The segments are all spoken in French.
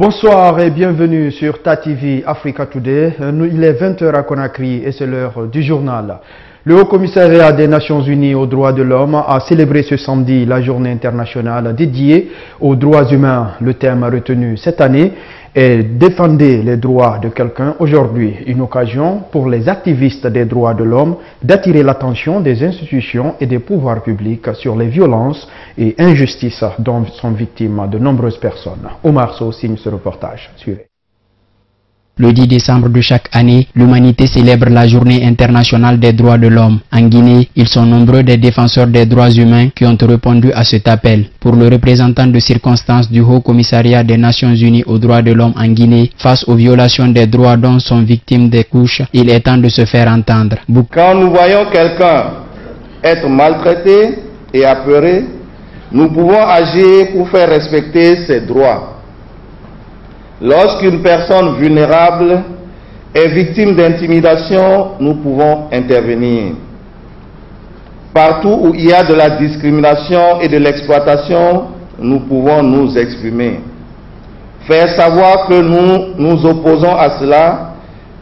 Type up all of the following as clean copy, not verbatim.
Bonsoir et bienvenue sur TATV Africa Today. Il est 20 h à Conakry et c'est l'heure du journal. Le Haut Commissariat des Nations Unies aux droits de l'homme a célébré ce samedi la journée internationale dédiée aux droits humains. Le thème retenu cette année est « Défendez les droits de quelqu'un » aujourd'hui. Une occasion pour les activistes des droits de l'homme d'attirer l'attention des institutions et des pouvoirs publics sur les violences et injustices dont sont victimes de nombreuses personnes. Omar Sow signe ce reportage. Suivez. Le 10 décembre de chaque année, l'humanité célèbre la journée internationale des droits de l'homme. En Guinée, ils sont nombreux des défenseurs des droits humains qui ont répondu à cet appel. Pour le représentant de circonstance du Haut Commissariat des Nations Unies aux droits de l'homme en Guinée, face aux violations des droits dont sont victimes des couches, il est temps de se faire entendre. Quand nous voyons quelqu'un être maltraité et apeuré, nous pouvons agir pour faire respecter ses droits. Lorsqu'une personne vulnérable est victime d'intimidation, nous pouvons intervenir. Partout où il y a de la discrimination et de l'exploitation, nous pouvons nous exprimer. Faire savoir que nous nous opposons à cela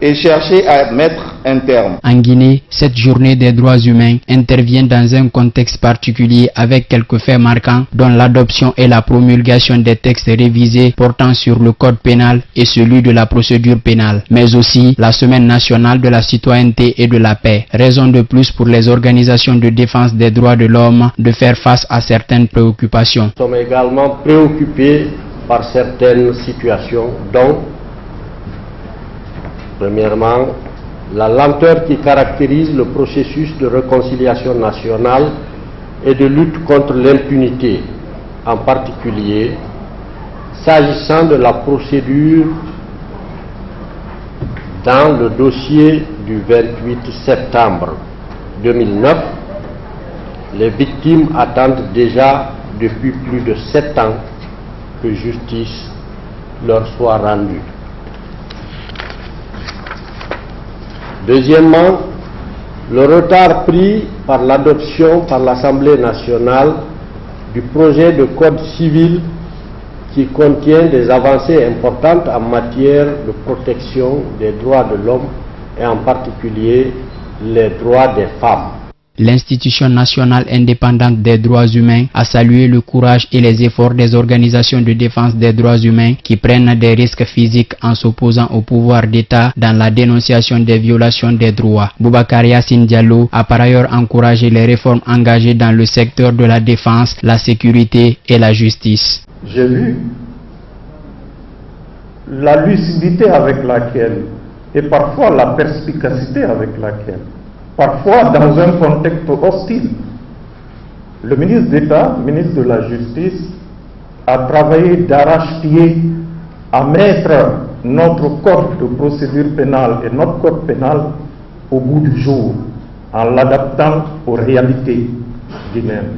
et chercher à mettre un terme. En Guinée, cette journée des droits humains intervient dans un contexte particulier avec quelques faits marquants dont l'adoption et la promulgation des textes révisés portant sur le code pénal et celui de la procédure pénale, mais aussi la semaine nationale de la citoyenneté et de la paix. Raison de plus pour les organisations de défense des droits de l'homme de faire face à certaines préoccupations. Nous sommes également préoccupés par certaines situations dont premièrement, la lenteur qui caractérise le processus de réconciliation nationale et de lutte contre l'impunité, en particulier s'agissant de la procédure dans le dossier du 28 septembre 2009. Les victimes attendent déjà depuis plus de 7 ans que justice leur soit rendue. Deuxièmement, le retard pris par l'adoption par l'Assemblée nationale du projet de code civil qui contient des avancées importantes en matière de protection des droits de l'homme et en particulier les droits des femmes. L'Institution nationale indépendante des droits humains a salué le courage et les efforts des organisations de défense des droits humains qui prennent des risques physiques en s'opposant au pouvoir d'État dans la dénonciation des violations des droits. Boubacar Yassine Diallo a par ailleurs encouragé les réformes engagées dans le secteur de la défense, la sécurité et la justice. J'ai vu la lucidité avec laquelle et parfois la perspicacité avec laquelle, parfois dans un contexte hostile, le ministre d'État, ministre de la Justice, a travaillé d'arrache-pied à mettre notre code de procédure pénale et notre code pénal au bout du jour, en l'adaptant aux réalités guinéennes.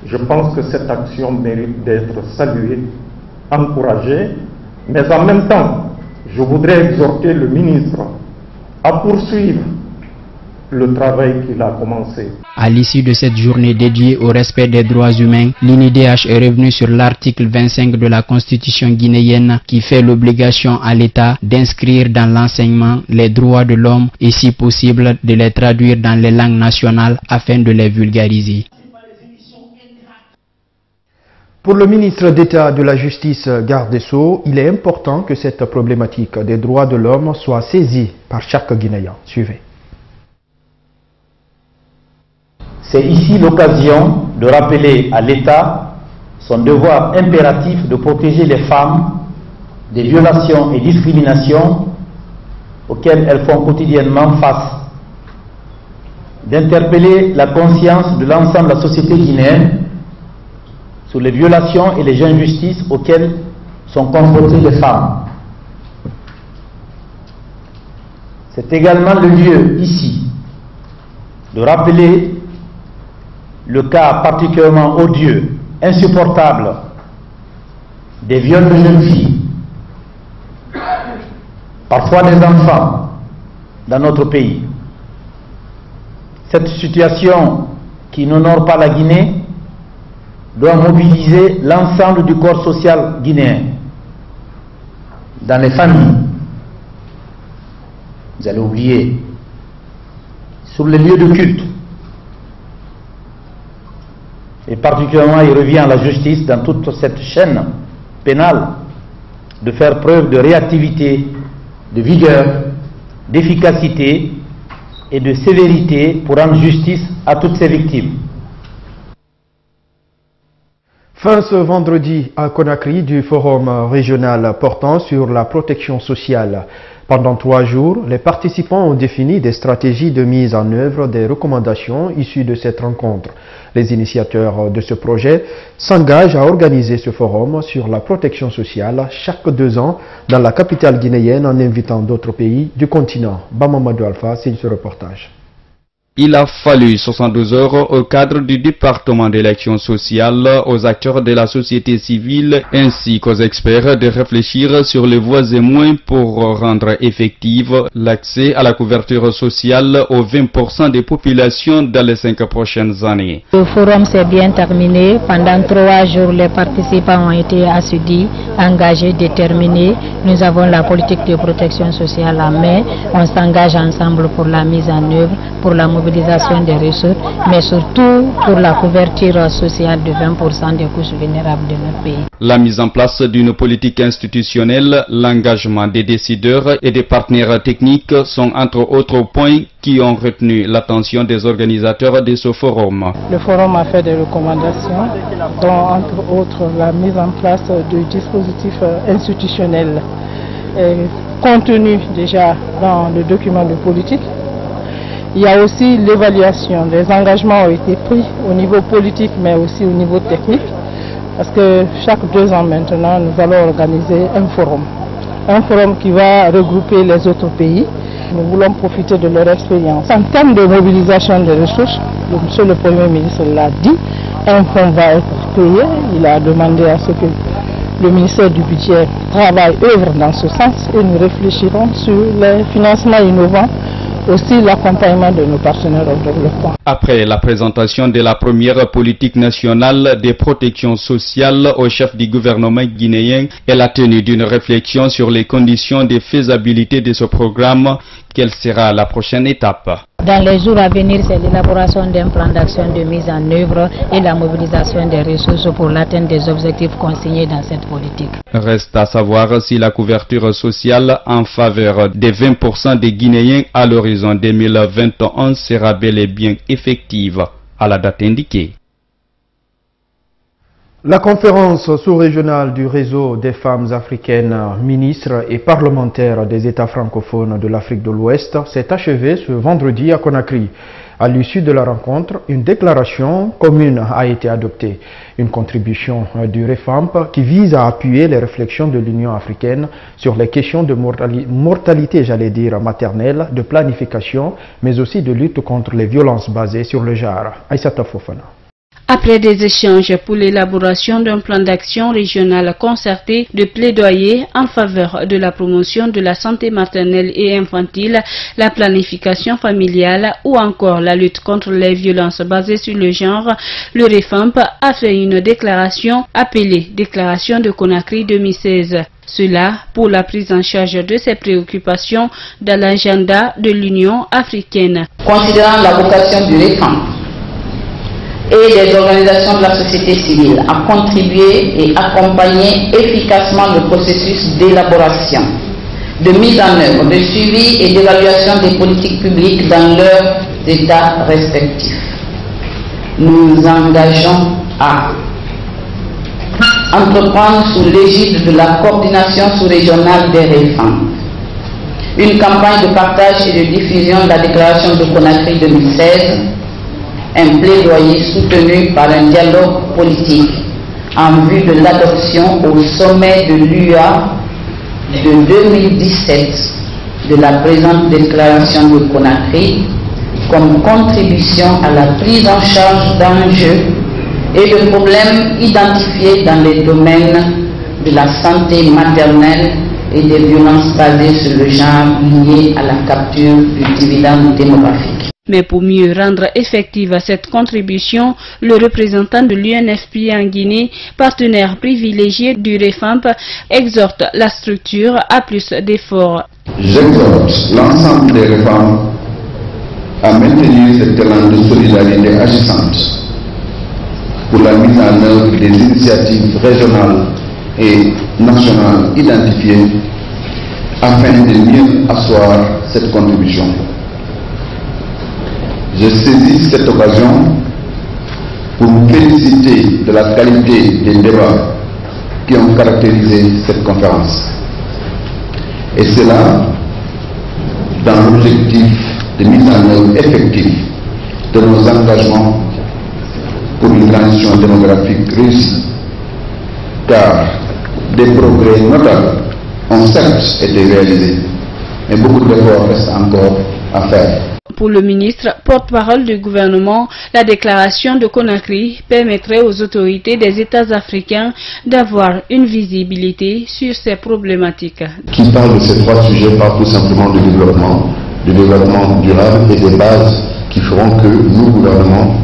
Je pense que cette action mérite d'être saluée, encouragée, mais en même temps, je voudrais exhorter le ministre à poursuivre le travail qu'il a commencé. À l'issue de cette journée dédiée au respect des droits humains, l'INIDH est revenu sur l'article 25 de la Constitution guinéenne qui fait l'obligation à l'État d'inscrire dans l'enseignement les droits de l'homme et si possible de les traduire dans les langues nationales afin de les vulgariser. Pour le ministre d'État de la Justice, Garde des Sceaux, il est important que cette problématique des droits de l'homme soit saisie par chaque Guinéen. Suivez. C'est ici l'occasion de rappeler à l'État son devoir impératif de protéger les femmes des violations et discriminations auxquelles elles font quotidiennement face, d'interpeller la conscience de l'ensemble de la société guinéenne sur les violations et les injustices auxquelles sont confrontées les femmes. C'est également le lieu ici de rappeler le cas particulièrement odieux, insupportable, des viols de jeunes filles, parfois des enfants, dans notre pays. Cette situation qui n'honore pas la Guinée doit mobiliser l'ensemble du corps social guinéen. dans les familles. Vous allez oublier. Sur les lieux de culte. Et particulièrement, il revient à la justice dans toute cette chaîne pénale de faire preuve de réactivité, de vigueur, d'efficacité et de sévérité pour rendre justice à toutes ces victimes. Fin ce vendredi à Conakry du forum régional portant sur la protection sociale. Pendant 3 jours, les participants ont défini des stratégies de mise en œuvre des recommandations issues de cette rencontre. Les initiateurs de ce projet s'engagent à organiser ce forum sur la protection sociale chaque 2 ans dans la capitale guinéenne en invitant d'autres pays du continent. Bamamadou Alpha signe ce reportage. Il a fallu 72 heures au cadre du département de l'action sociale, aux acteurs de la société civile ainsi qu'aux experts de réfléchir sur les voies et moyens pour rendre effective l'accès à la couverture sociale aux 20% des populations dans les 5 prochaines années. Le forum s'est bien terminé. Pendant 3 jours, les participants ont été assidus, engagés, déterminés. Nous avons la politique de protection sociale en main. On s'engage ensemble pour la mise en œuvre, pour la mobilisation des ressources, mais surtout pour la couverture sociale de 20% des couches vulnérables de notre pays. La mise en place d'une politique institutionnelle, l'engagement des décideurs et des partenaires techniques sont entre autres points qui ont retenu l'attention des organisateurs de ce forum. Le forum a fait des recommandations, dont entre autres la mise en place de dispositifs institutionnels contenus déjà dans le document de politique. Il y a aussi l'évaluation. Les engagements ont été pris au niveau politique mais aussi au niveau technique parce que chaque 2 ans maintenant nous allons organiser un forum qui va regrouper les autres pays. Nous voulons profiter de leur expérience. En termes de mobilisation des ressources, monsieur le Premier ministre l'a dit, un fonds va être créé. Il a demandé à ce que le ministère du Budget œuvre dans ce sens et nous réfléchirons sur les financements innovants, aussi l'accompagnement de nos partenaires au développement. Après la présentation de la première politique nationale de protection sociale au chef du gouvernement guinéen et la tenue d'une réflexion sur les conditions de faisabilité de ce programme, quelle sera la prochaine étape? Dans les jours à venir, c'est l'élaboration d'un plan d'action de mise en œuvre et la mobilisation des ressources pour l'atteinte des objectifs consignés dans cette politique. Reste à savoir si la couverture sociale en faveur des 20% des Guinéens à l'horizon 2021 sera bel et bien effective à la date indiquée. La conférence sous-régionale du réseau des femmes africaines, ministres et parlementaires des États francophones de l'Afrique de l'Ouest s'est achevée ce vendredi à Conakry. À l'issue de la rencontre, une déclaration commune a été adoptée. Une contribution du REFAMP qui vise à appuyer les réflexions de l'Union africaine sur les questions de mortalité, maternelle, de planification, mais aussi de lutte contre les violences basées sur le genre. Aïssata Fofana. Après des échanges pour l'élaboration d'un plan d'action régional concerté de plaidoyer en faveur de la promotion de la santé maternelle et infantile, la planification familiale ou encore la lutte contre les violences basées sur le genre, le REFAMP a fait une déclaration appelée Déclaration de Conakry 2016. Cela pour la prise en charge de ces préoccupations dans l'agenda de l'Union africaine. Considérant la vocation du REFAMP et des organisations de la société civile à contribuer et accompagner efficacement le processus d'élaboration, de mise en œuvre, de suivi et d'évaluation des politiques publiques dans leurs états respectifs. Nous nous engageons à entreprendre sous l'égide de la coordination sous-régionale des REFAMP une campagne de partage et de diffusion de la déclaration de Conakry 2016, un plaidoyer soutenu par un dialogue politique en vue de l'adoption au sommet de l'UA de 2017 de la présente déclaration de Conakry comme contribution à la prise en charge d'enjeux et de problèmes identifiés dans les domaines de la santé maternelle et des violences basées sur le genre liées à la capture du dividende démographique. Mais pour mieux rendre effective cette contribution, le représentant de l'UNFPA en Guinée, partenaire privilégié du REFAMP, exhorte la structure à plus d'efforts. J'exhorte l'ensemble des REFAMP à maintenir cet élan de solidarité agissante pour la mise en œuvre des initiatives régionales et nationales identifiées afin de mieux asseoir cette contribution. Je saisis cette occasion pour vous féliciter de la qualité des débats qui ont caractérisé cette conférence. Et cela dans l'objectif de mise en œuvre effective de nos engagements pour une transition démographique réussie. Car des progrès notables ont certes été réalisés, mais beaucoup d'efforts restent encore à faire. Pour le ministre, porte-parole du gouvernement, la déclaration de Conakry permettrait aux autorités des États africains d'avoir une visibilité sur ces problématiques. Qui parle de ces trois sujets parle tout simplement du développement durable et des bases qui feront que nous, gouvernements,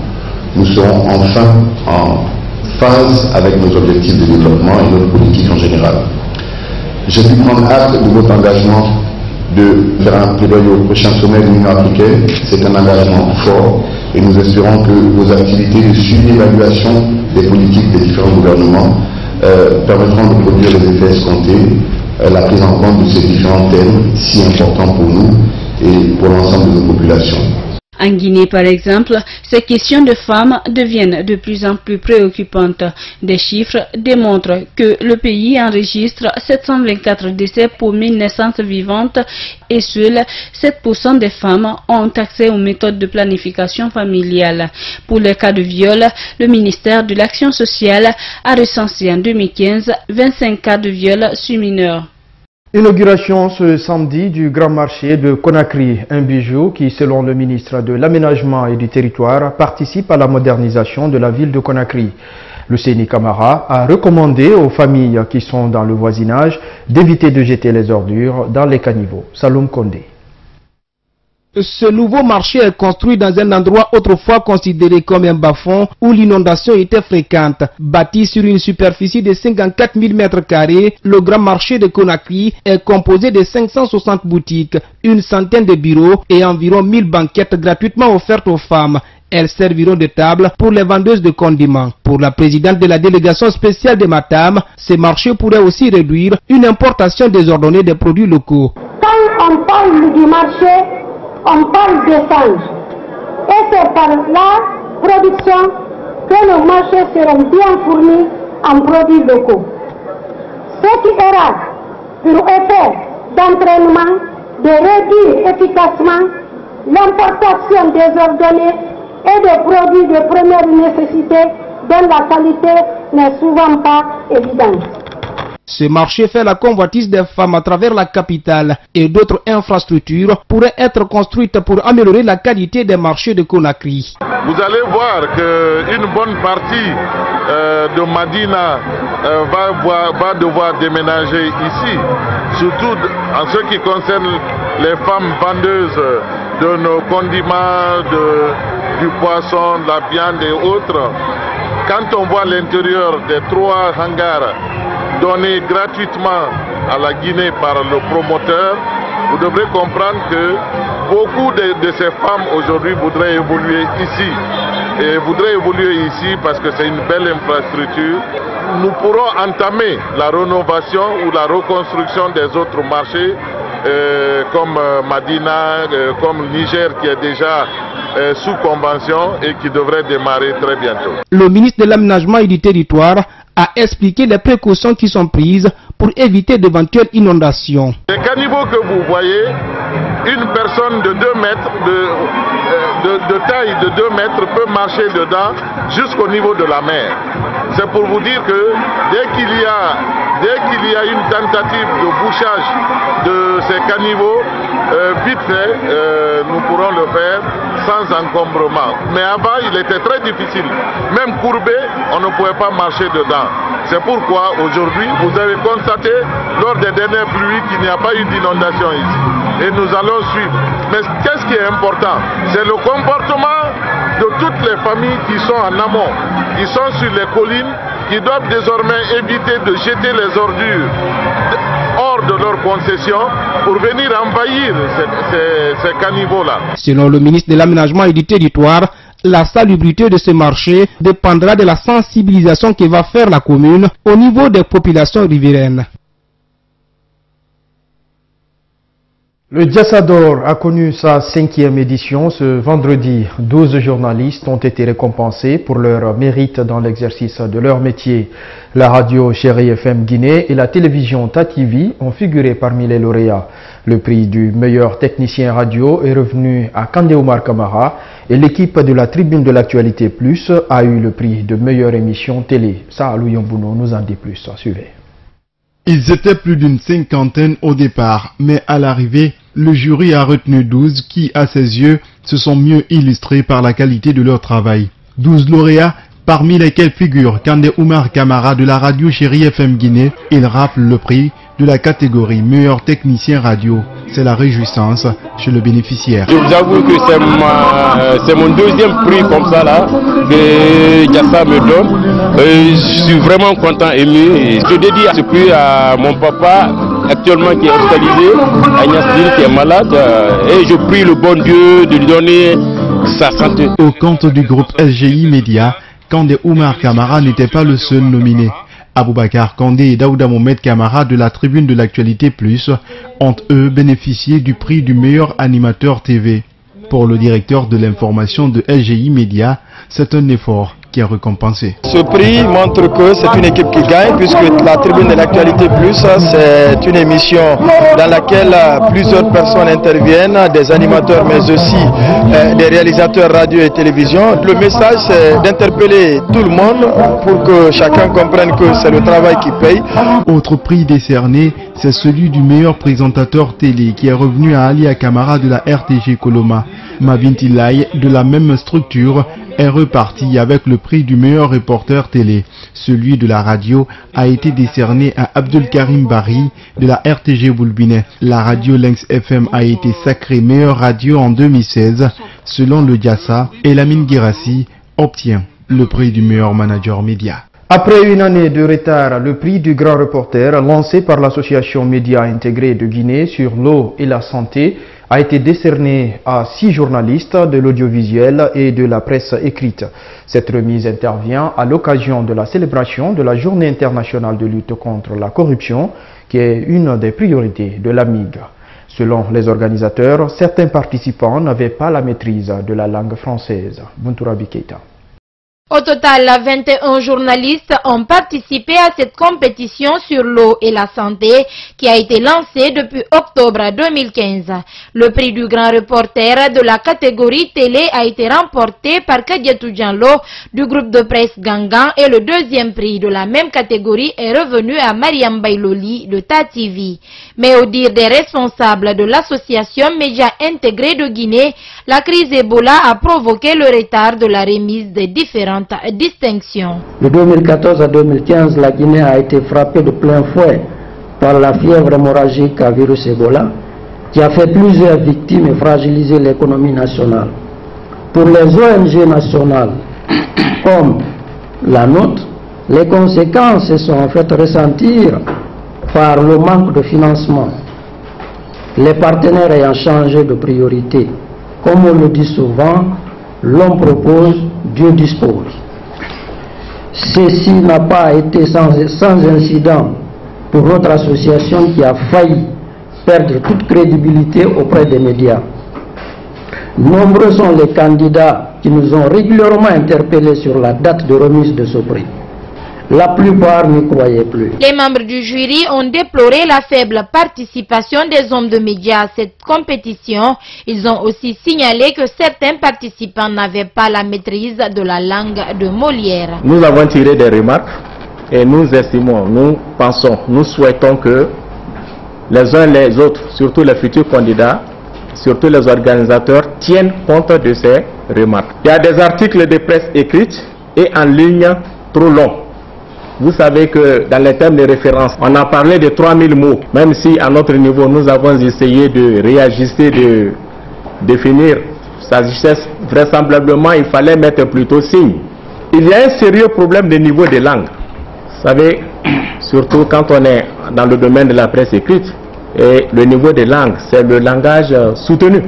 nous serons enfin en phase avec nos objectifs de développement et notre politique en général. Je puis prendre acte de votre engagement de faire un plaidoyer au prochain sommet de l'Union africaine. C'est un engagement fort et nous espérons que vos activités de suivi et d'évaluation des politiques des différents gouvernements permettront de produire les effets escomptés, la prise en compte de ces différents thèmes si importants pour nous et pour l'ensemble de nos populations. En Guinée, par exemple, ces questions de femmes deviennent de plus en plus préoccupantes. Des chiffres démontrent que le pays enregistre 724 décès pour 1000 naissances vivantes et seuls 7% des femmes ont accès aux méthodes de planification familiale. Pour les cas de viol, le ministère de l'Action sociale a recensé en 2015 25 cas de viol sur mineurs. Inauguration ce samedi du Grand Marché de Conakry, un bijou qui, selon le ministre de l'Aménagement et du Territoire, participe à la modernisation de la ville de Conakry. Le Séni Camara a recommandé aux familles qui sont dans le voisinage d'éviter de jeter les ordures dans les caniveaux. Saloum Kondé. Ce nouveau marché est construit dans un endroit autrefois considéré comme un bas-fond où l'inondation était fréquente. Bâti sur une superficie de 54 000 m², le grand marché de Conakry est composé de 560 boutiques, une centaine de bureaux et environ 1000 banquettes gratuitement offertes aux femmes. Elles serviront de table pour les vendeuses de condiments. Pour la présidente de la délégation spéciale de Matam, ces marchés pourraient aussi réduire une importation désordonnée des produits locaux. Quand on parle du marché, on parle d'échange. Et c'est par la production que nos marchés seront bien fournis en produits locaux. Ce qui aura pour effet d'entraînement de réduire efficacement l'importation désordonnée et de produits de première nécessité dont la qualité n'est souvent pas évidente. Ce marché fait la convoitise des femmes à travers la capitale et d'autres infrastructures pourraient être construites pour améliorer la qualité des marchés de Conakry. Vous allez voir qu'une bonne partie de Madina va devoir déménager ici, surtout en ce qui concerne les femmes vendeuses de nos condiments, du poisson, de la viande et autres. Quand on voit l'intérieur des 3 hangars donné gratuitement à la Guinée par le promoteur, vous devrez comprendre que beaucoup de ces femmes aujourd'hui voudraient évoluer ici. Et voudraient évoluer ici parce que c'est une belle infrastructure. Nous pourrons entamer la rénovation ou la reconstruction des autres marchés comme Madina, comme Niger qui est déjà sous convention et qui devrait démarrer très bientôt. Le ministre de l'Aménagement et du Territoire a expliqué les précautions qui sont prises pour éviter d'éventuelles inondations. Les caniveaux que vous voyez, une personne de 2 mètres, de taille de 2 mètres peut marcher dedans jusqu'au niveau de la mer. C'est pour vous dire que dès qu'il y a une tentative de bouchage de ces caniveaux, vite fait, nous pourrons le faire sans encombrement. Mais avant, il était très difficile. Même courbé, on ne pouvait pas marcher dedans. C'est pourquoi aujourd'hui, vous avez constaté lors des dernières pluies qu'il n'y a pas eu d'inondation ici. et nous allons suivre. Mais qu'est-ce qui est important? C'est le comportement de toutes les familles qui sont en amont, qui sont sur les collines, qui doivent désormais éviter de jeter les ordures hors de leur concession pour venir envahir ces caniveaux-là. Selon le ministre de l'Aménagement et du Territoire, la salubrité de ce marché dépendra de la sensibilisation que va faire la commune au niveau des populations riveraines. Le Diassador a connu sa 5e édition ce vendredi. 12 journalistes ont été récompensés pour leur mérite dans l'exercice de leur métier. La radio Chéri FM Guinée et la télévision TATV ont figuré parmi les lauréats. Le prix du meilleur technicien radio est revenu à Kandé Oumar Kamara et l'équipe de la Tribune de l'Actualité Plus a eu le prix de meilleure émission télé. Saalou Yambouno nous en dit plus. Suivez. Ils étaient plus d'une 50aine au départ, mais à l'arrivée, le jury a retenu 12 qui, à ses yeux, se sont mieux illustrés par la qualité de leur travail. 12 lauréats, parmi lesquels figure Kandé Oumar Kamara de la radio Chéri FM Guinée. Il rafle le prix de la catégorie meilleur technicien radio. C'est la réjouissance chez le bénéficiaire. Je vous avoue que c'est mon deuxième prix comme ça là, que Diassa me donne. Je suis vraiment content et ému. Je dédie ce prix à mon papa actuellement qui est hospitalisé, Agnès qui est malade. Et je prie le bon Dieu de lui donner sa santé. Au compte du groupe SGI Média, Kandé Oumar Kamara n'était pas le seul nominé. Aboubakar Kandé et Daouda Mohamed Kamara de la Tribune de l'Actualité Plus ont eux bénéficié du prix du meilleur animateur TV. Pour le directeur de l'information de SGI Média, c'est un effort qui est récompensé. Ce prix montre que c'est une équipe qui gagne puisque la Tribune de l'Actualité Plus, c'est une émission dans laquelle plusieurs personnes interviennent, des animateurs mais aussi des réalisateurs radio et télévision. Le message c'est d'interpeller tout le monde pour que chacun comprenne que c'est le travail qui paye. Autre prix décerné, c'est celui du meilleur présentateur télé qui est revenu à Ali Kamara de la RTG Koloma. Mabin Tilay de la même structure est reparti avec le prix du meilleur reporter télé. Celui de la radio a été décerné à Abdul Karim Bari de la RTG Boulbinet. La radio Lynx FM a été sacrée meilleure radio en 2016 selon le Diassa et Lamine Guirassi obtient le prix du meilleur manager média. Après une année de retard, le prix du grand reporter lancé par l'association Médias Intégrés de Guinée sur l'eau et la santé a été décerné à 6 journalistes de l'audiovisuel et de la presse écrite. Cette remise intervient à l'occasion de la célébration de la Journée internationale de lutte contre la corruption, qui est une des priorités de l'AMIG. Selon les organisateurs, certains participants n'avaient pas la maîtrise de la langue française. Buntourabi Keita. Au total, 21 journalistes ont participé à cette compétition sur l'eau et la santé qui a été lancée depuis octobre 2015. Le prix du grand reporter de la catégorie télé a été remporté par Kadiatou Diallo du groupe de presse Gangan et le deuxième prix de la même catégorie est revenu à Mariam Bayloli de TATV. Mais au dire des responsables de l'association Médias Intégrés de Guinée, la crise Ebola a provoqué le retard de la remise des différentes distinctions. De 2014 à 2015, la Guinée a été frappée de plein fouet par la fièvre hémorragique à virus Ebola, qui a fait plusieurs victimes et fragilisé l'économie nationale. Pour les ONG nationales comme la nôtre, les conséquences se sont en fait ressentir par le manque de financement. Les partenaires ayant changé de priorité. Comme on le dit souvent, l'homme propose, Dieu dispose. Ceci n'a pas été sans incident pour notre association qui a failli perdre toute crédibilité auprès des médias. Nombreux sont les candidats qui nous ont régulièrement interpellés sur la date de remise de ce prix. La plupart n'y croyaient plus. Les membres du jury ont déploré la faible participation des hommes de médias à cette compétition. Ils ont aussi signalé que certains participants n'avaient pas la maîtrise de la langue de Molière. Nous avons tiré des remarques et nous estimons, nous pensons, nous souhaitons que les uns les autres, surtout les futurs candidats, surtout les organisateurs, tiennent compte de ces remarques. Il y a des articles de presse écrits et en ligne trop longs. Vous savez que dans les termes de référence, on a parlé de 3000 mots, même si à notre niveau, nous avons essayé de réajuster, de définir sa richesse. Vraisemblablement, il fallait mettre plutôt signe. Il y a un sérieux problème de niveau des langues. Vous savez, surtout quand on est dans le domaine de la presse écrite, et le niveau des langues, c'est le langage soutenu.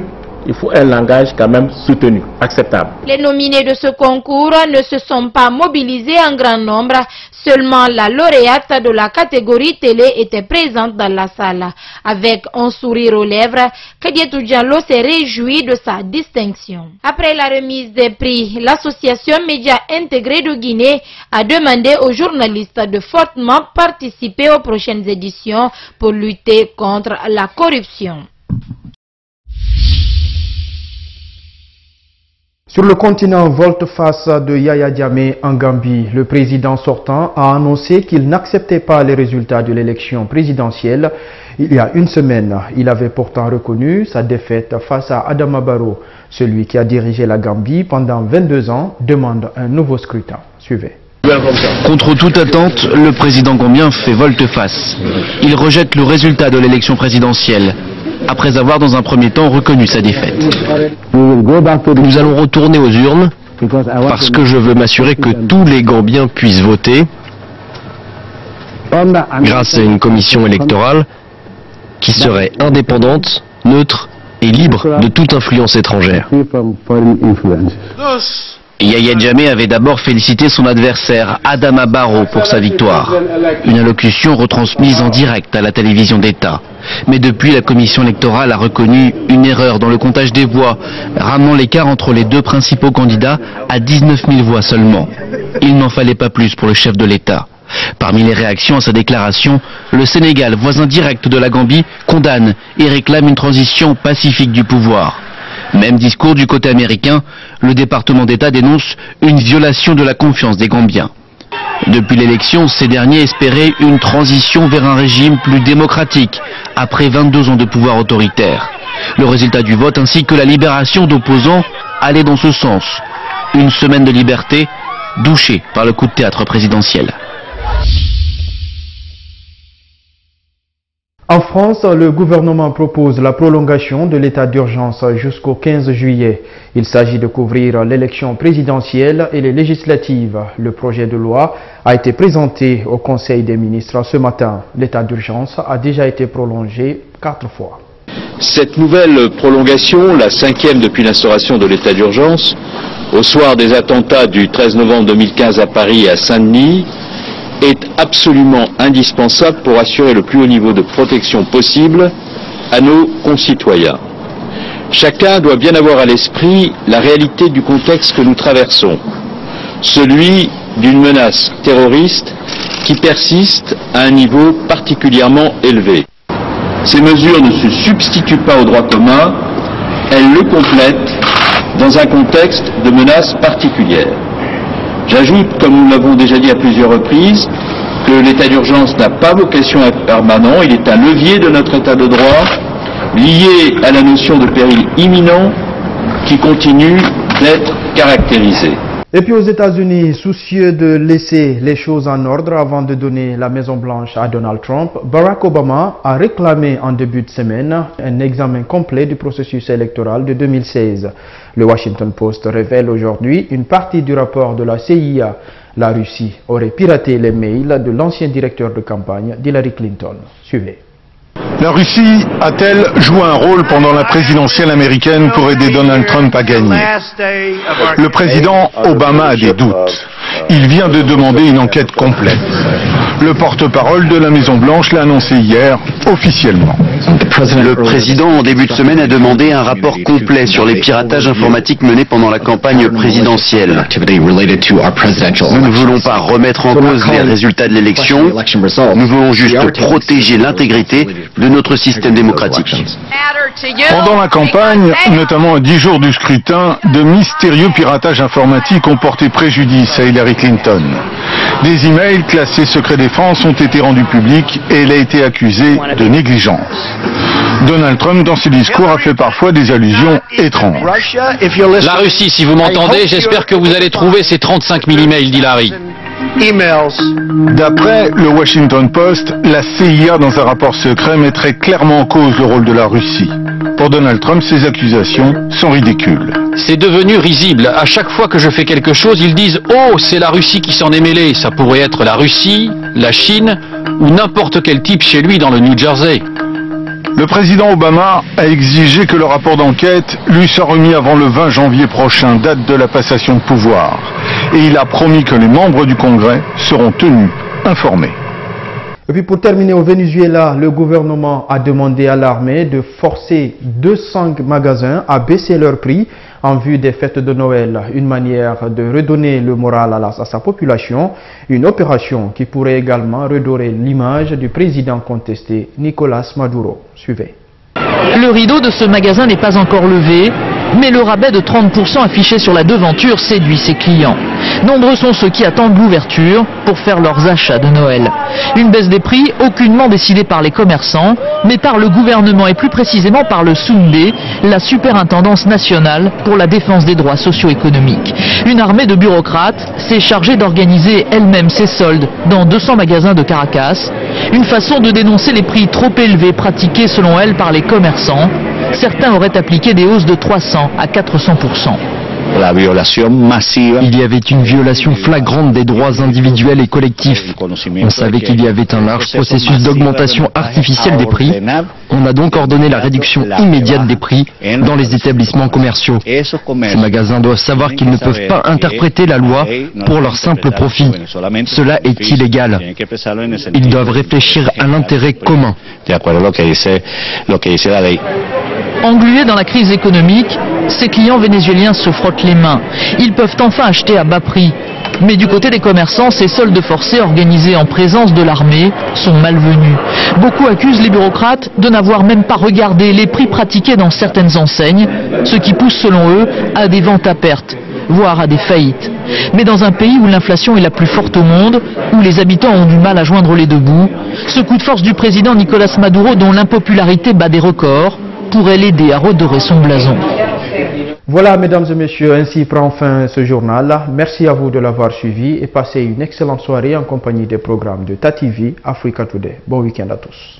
Il faut un langage quand même soutenu, acceptable. Les nominés de ce concours ne se sont pas mobilisés en grand nombre. Seulement la lauréate de la catégorie télé était présente dans la salle. Avec un sourire aux lèvres, Kadietou Diallo s'est réjoui de sa distinction. Après la remise des prix, l'association Médias Intégrés de Guinée a demandé aux journalistes de fortement participer aux prochaines éditions pour lutter contre la corruption. Sur le continent volte-face de Yaya Jammeh en Gambie, le président sortant a annoncé qu'il n'acceptait pas les résultats de l'élection présidentielle. Il y a une semaine, il avait pourtant reconnu sa défaite face à Adama Barrow. Celui qui a dirigé la Gambie pendant 22 ans demande un nouveau scrutin. Suivez. Contre toute attente, le président gambien fait volte-face. Il rejette le résultat de l'élection présidentielle, après avoir dans un premier temps reconnu sa défaite. Nous allons retourner aux urnes parce que je veux m'assurer que tous les Gambiens puissent voter grâce à une commission électorale qui serait indépendante, neutre et libre de toute influence étrangère. Yaya Jammeh avait d'abord félicité son adversaire Adama Barrow pour sa victoire. Une allocution retransmise en direct à la télévision d'État. Mais depuis, la commission électorale a reconnu une erreur dans le comptage des voix, ramenant l'écart entre les deux principaux candidats à 19 000 voix seulement. Il n'en fallait pas plus pour le chef de l'État. Parmi les réactions à sa déclaration, le Sénégal, voisin direct de la Gambie, condamne et réclame une transition pacifique du pouvoir. Même discours du côté américain, le département d'État dénonce une violation de la confiance des Gambiens. Depuis l'élection, ces derniers espéraient une transition vers un régime plus démocratique, après 22 ans de pouvoir autoritaire. Le résultat du vote ainsi que la libération d'opposants allait dans ce sens. Une semaine de liberté, douchée par le coup de théâtre présidentiel. En France, le gouvernement propose la prolongation de l'état d'urgence jusqu'au 15 juillet. Il s'agit de couvrir l'élection présidentielle et les législatives. Le projet de loi a été présenté au Conseil des ministres ce matin. L'état d'urgence a déjà été prolongé 4 fois. Cette nouvelle prolongation, la 5e depuis l'instauration de l'état d'urgence, au soir des attentats du 13 novembre 2015 à Paris et à Saint-Denis, est absolument indispensable pour assurer le plus haut niveau de protection possible à nos concitoyens. Chacun doit bien avoir à l'esprit la réalité du contexte que nous traversons, celui d'une menace terroriste qui persiste à un niveau particulièrement élevé. Ces mesures ne se substituent pas au droit commun, elles le complètent dans un contexte de menace particulière. J'ajoute, comme nous l'avons déjà dit à plusieurs reprises, que l'état d'urgence n'a pas vocation à être permanent, il est un levier de notre état de droit, lié à la notion de péril imminent qui continue d'être caractérisée. Et puis aux États-Unis, soucieux de laisser les choses en ordre avant de donner la Maison-Blanche à Donald Trump, Barack Obama a réclamé en début de semaine un examen complet du processus électoral de 2016. Le Washington Post révèle aujourd'hui une partie du rapport de la CIA. La Russie aurait piraté les mails de l'ancien directeur de campagne d'Hillary Clinton. Suivez. La Russie a-t-elle joué un rôle pendant la présidentielle américaine pour aider Donald Trump à gagner? Le président Obama a des doutes. Il vient de demander une enquête complète. Le porte-parole de la Maison-Blanche l'a annoncé hier, officiellement. Le président, en début de semaine, a demandé un rapport complet sur les piratages informatiques menés pendant la campagne présidentielle. Nous ne voulons pas remettre en cause les résultats de l'élection, nous voulons juste protéger l'intégrité de notre système démocratique. Pendant la campagne, notamment à 10 jours du scrutin, de mystérieux piratages informatiques ont porté préjudice à Hillary Clinton. Des emails classés secret défense ont été rendus publics et elle a été accusée de négligence. Donald Trump, dans ses discours, a fait parfois des allusions étranges. La Russie, si vous m'entendez, j'espère que vous allez trouver ces 35 000 emails d'Hillary. emails. D'après le Washington Post, la CIA, dans un rapport secret, mettrait clairement en cause le rôle de la Russie. Pour Donald Trump, ces accusations sont ridicules. C'est devenu risible. À chaque fois que je fais quelque chose, ils disent « Oh, c'est la Russie qui s'en est mêlée ». Ça pourrait être la Russie, la Chine ou n'importe quel type chez lui dans le New Jersey. Le président Obama a exigé que le rapport d'enquête lui soit remis avant le 20 janvier prochain, date de la passation de pouvoir. Et il a promis que les membres du Congrès seront tenus informés. Et puis pour terminer, au Venezuela, le gouvernement a demandé à l'armée de forcer 200 magasins à baisser leurs prix en vue des fêtes de Noël. Une manière de redonner le moral à sa population, une opération qui pourrait également redorer l'image du président contesté Nicolás Maduro. Suivez. Le rideau de ce magasin n'est pas encore levé, mais le rabais de 30% affiché sur la devanture séduit ses clients. Nombreux sont ceux qui attendent l'ouverture pour faire leurs achats de Noël. Une baisse des prix aucunement décidée par les commerçants, mais par le gouvernement et plus précisément par le SUNDE, la superintendance nationale pour la défense des droits socio-économiques. Une armée de bureaucrates s'est chargée d'organiser elle-même ses soldes dans 200 magasins de Caracas. Une façon de dénoncer les prix trop élevés pratiqués selon elle par les commerçants. Certains auraient appliqué des hausses de 300 à 400%. Il y avait une violation flagrante des droits individuels et collectifs. On savait qu'il y avait un large processus d'augmentation artificielle des prix. On a donc ordonné la réduction immédiate des prix dans les établissements commerciaux. Ces magasins doivent savoir qu'ils ne peuvent pas interpréter la loi pour leur simple profit. Cela est illégal. Ils doivent réfléchir à l'intérêt commun. Englués dans la crise économique, ces clients vénézuéliens se frottent les mains. Ils peuvent enfin acheter à bas prix. Mais du côté des commerçants, ces soldes forcés organisés en présence de l'armée sont malvenus. Beaucoup accusent les bureaucrates de n'avoir même pas regardé les prix pratiqués dans certaines enseignes, ce qui pousse selon eux à des ventes à perte, voire à des faillites. Mais dans un pays où l'inflation est la plus forte au monde, où les habitants ont du mal à joindre les deux bouts, ce coup de force du président Nicolás Maduro, dont l'impopularité bat des records, pourrait l'aider à redorer son blason. Voilà, mesdames et messieurs, ainsi prend fin ce journal. Merci à vous de l'avoir suivi et passez une excellente soirée en compagnie des programmes de TATV Africa Today. Bon week-end à tous.